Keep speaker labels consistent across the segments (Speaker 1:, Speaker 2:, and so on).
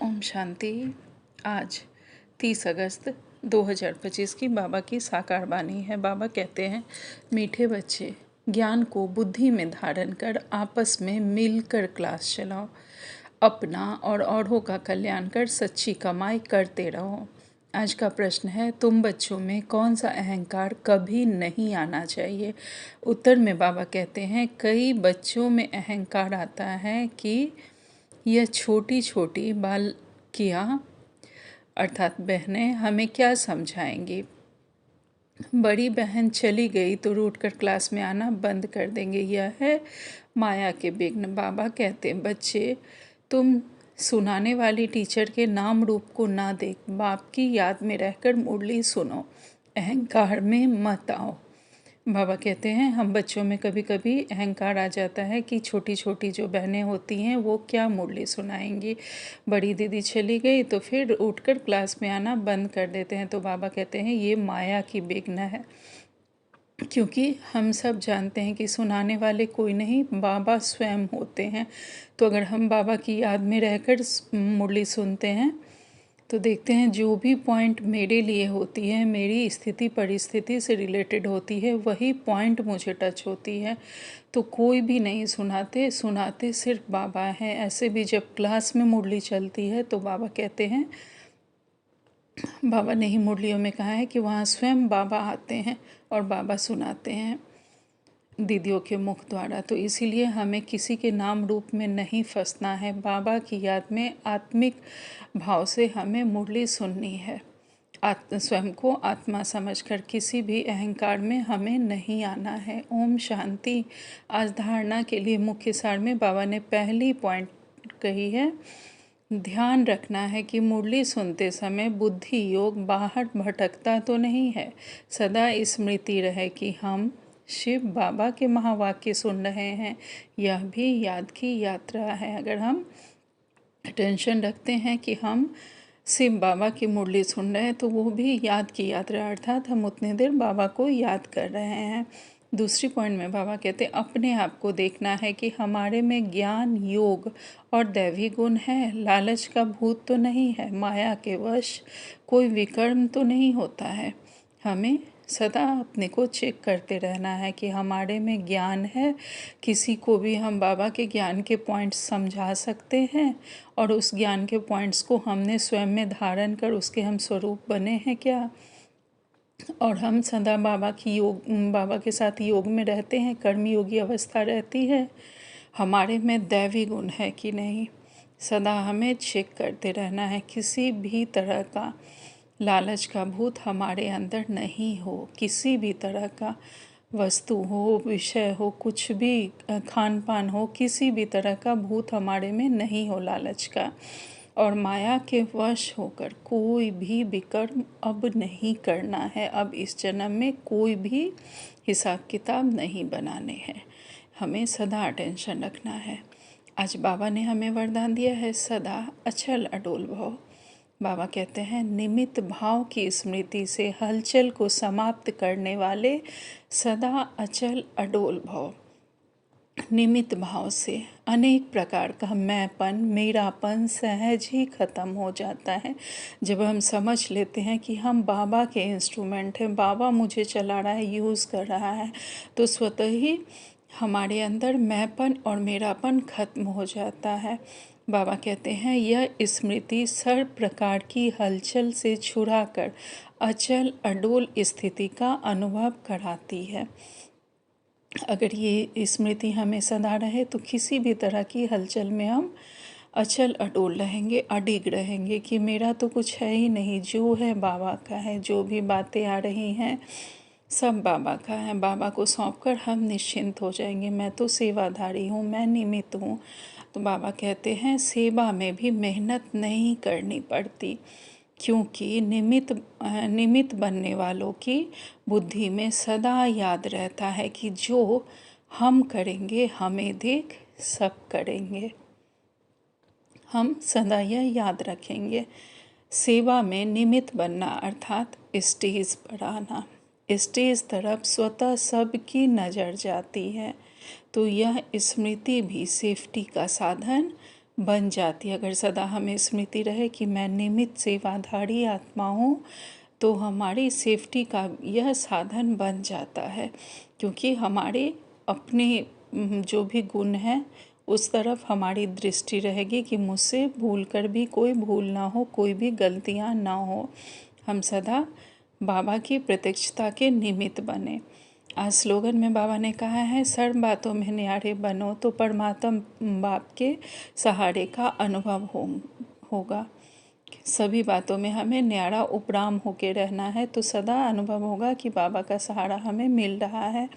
Speaker 1: ओम शांति। आज 30 अगस्त 2025 की बाबा की साकार वाणी है। बाबा कहते हैं, मीठे बच्चे, ज्ञान को बुद्धि में धारण कर आपस में मिलकर क्लास चलाओ। अपना और औरों का कल्याण कर सच्ची कमाई करते रहो। आज का प्रश्न है, तुम बच्चों में कौन सा अहंकार कभी नहीं आना चाहिए? उत्तर में बाबा कहते हैं, कई बच्चों में अहंकार आता है कि यह छोटी छोटी बालकियाँ अर्थात बहनें हमें क्या समझाएंगी। बड़ी बहन चली गई तो रूठकर क्लास में आना बंद कर देंगे। यह है माया के विघ्न। बाबा कहते हैं, बच्चे, तुम सुनाने वाली टीचर के नाम रूप को ना देख, बाप की याद में रहकर मुरली सुनो, अहंकार में मत आओ। बाबा कहते हैं, हम बच्चों में कभी कभी अहंकार आ जाता है कि छोटी छोटी जो बहनें होती हैं वो क्या मुरली सुनाएंगी। बड़ी दीदी चली गई तो फिर उठकर क्लास में आना बंद कर देते हैं। तो बाबा कहते हैं, ये माया की विघ्न है, क्योंकि हम सब जानते हैं कि सुनाने वाले कोई नहीं, बाबा स्वयं होते हैं। तो अगर हम बाबा की याद में रहकर मुरली सुनते हैं तो देखते हैं जो भी पॉइंट मेरे लिए होती है, मेरी स्थिति परिस्थिति से रिलेटेड होती है, वही पॉइंट मुझे टच होती है। तो कोई भी नहीं सुनाते सिर्फ बाबा हैं। ऐसे भी जब क्लास में मुरली चलती है तो बाबा कहते हैं, बाबा ने ही मुरलियों में कहा है कि वहाँ स्वयं बाबा आते हैं और बाबा सुनाते हैं दीदियों के मुख द्वारा। तो इसीलिए हमें किसी के नाम रूप में नहीं फंसना है। बाबा की याद में आत्मिक भाव से हमें मुरली सुननी है। स्वयं को आत्मा समझकर किसी भी अहंकार में हमें नहीं आना है। ओम शांति। आज धारणा के लिए मुख्य सार में बाबा ने पहली पॉइंट कही है, ध्यान रखना है कि मुरली सुनते समय बुद्धि योग बाहर भटकता तो नहीं है। सदा स्मृति रहे कि हम शिव बाबा के महावाक्य सुन रहे हैं। यह भी याद की यात्रा है। अगर हम टेंशन रखते हैं कि हम शिव बाबा की मुरली सुन रहे हैं तो वो भी याद की यात्रा, अर्थात हम उतने देर बाबा को याद कर रहे हैं। दूसरी पॉइंट में बाबा कहते हैं, अपने आप को देखना है कि हमारे में ज्ञान योग और दैवी गुण है। लालच का भूत तो नहीं है, माया के वश कोई विकर्म तो नहीं होता है। हमें सदा अपने को चेक करते रहना है कि हमारे में ज्ञान है। किसी को भी हम बाबा के ज्ञान के पॉइंट्स समझा सकते हैं और उस ज्ञान के पॉइंट्स को हमने स्वयं में धारण कर उसके हम स्वरूप बने हैं क्या, और हम सदा बाबा के साथ योग में रहते हैं, कर्मयोगी अवस्था रहती है। हमारे में दैवी गुण है कि नहीं, सदा हमें चेक करते रहना है। किसी भी तरह का लालच का भूत हमारे अंदर नहीं हो। किसी भी तरह का वस्तु हो, विषय हो, कुछ भी खान पान हो, किसी भी तरह का भूत हमारे में नहीं हो लालच का। और माया के वश होकर कोई भी विकर्म अब नहीं करना है। अब इस जन्म में कोई भी हिसाब किताब नहीं बनाने हैं। हमें सदा अटेंशन रखना है। आज बाबा ने हमें वरदान दिया है, सदा अचल अडोल भव। बाबा कहते हैं, निमित्त भाव की स्मृति से हलचल को समाप्त करने वाले सदा अचल अडोल भव। निमित्त भाव से अनेक प्रकार का मैंपन मेरापन सहज ही खत्म हो जाता है। जब हम समझ लेते हैं कि हम बाबा के इंस्ट्रूमेंट हैं, बाबा मुझे चला रहा है, यूज़ कर रहा है, तो स्वतः ही हमारे अंदर मैंपन और मेरापन खत्म हो जाता है। बाबा कहते हैं, यह स्मृति सर्व प्रकार की हलचल से छुड़ाकर अचल अडोल स्थिति का अनुभव कराती है। अगर ये स्मृति हमें सदा रहे तो किसी भी तरह की हलचल में हम अचल अडोल रहेंगे, अडिग रहेंगे कि मेरा तो कुछ है ही नहीं, जो है बाबा का है। जो भी बातें आ रही हैं सब बाबा का है। बाबा को सौंपकर हम निश्चिंत हो जाएंगे। मैं तो सेवाधारी हूँ, मैं निमित्त हूँ। तो बाबा कहते हैं, सेवा में भी मेहनत नहीं करनी पड़ती, क्योंकि निमित्त बनने वालों की बुद्धि में सदा याद रहता है कि जो हम करेंगे हमें देख सब करेंगे। हम सदा यह याद रखेंगे। सेवा में निमित्त बनना अर्थात स्टेज पर आना। स्टेज तरफ स्वतः सबकी नज़र जाती है। तो यह स्मृति भी सेफ्टी का साधन बन जाती है। अगर सदा हमें स्मृति रहे कि मैं निमित्त सेवाधारी आत्मा हूँ, तो हमारी सेफ्टी का यह साधन बन जाता है, क्योंकि हमारे अपने जो भी गुण हैं उस तरफ हमारी दृष्टि रहेगी कि मुझसे भूल कर भी कोई भूल ना हो, कोई भी गलतियाँ ना हो। हम सदा बाबा की प्रत्यक्षता के निमित्त बने। आज स्लोगन में बाबा ने कहा है, सर्व बातों में न्यारे बनो तो परमात्मा बाप के सहारे का अनुभव होगा। सभी बातों में हमें न्यारा उपराम होके रहना है, तो सदा अनुभव होगा कि बाबा का सहारा हमें मिल रहा है।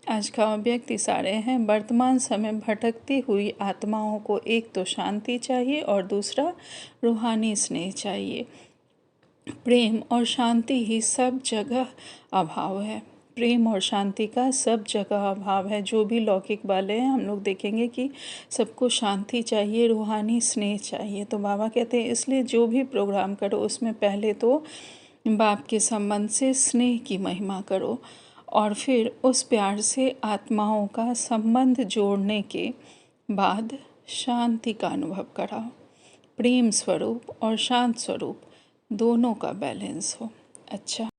Speaker 1: आज का व्यक्त इशारे हैं, वर्तमान समय भटकती हुई आत्माओं को एक तो शांति चाहिए और दूसरा रूहानी स्नेह चाहिए। प्रेम और शांति ही सब जगह अभाव है। प्रेम और शांति का सब जगह अभाव है। जो भी लौकिक वाले हैं, हम लोग देखेंगे कि सबको शांति चाहिए, रूहानी स्नेह चाहिए। तो बाबा कहते हैं इसलिए जो भी प्रोग्राम करो उसमें पहले तो बाप के संबंध से स्नेह की महिमा करो और फिर उस प्यार से आत्माओं का संबंध जोड़ने के बाद शांति का अनुभव कराओ। प्रेम स्वरूप और शांत स्वरूप दोनों का बैलेंस हो। अच्छा।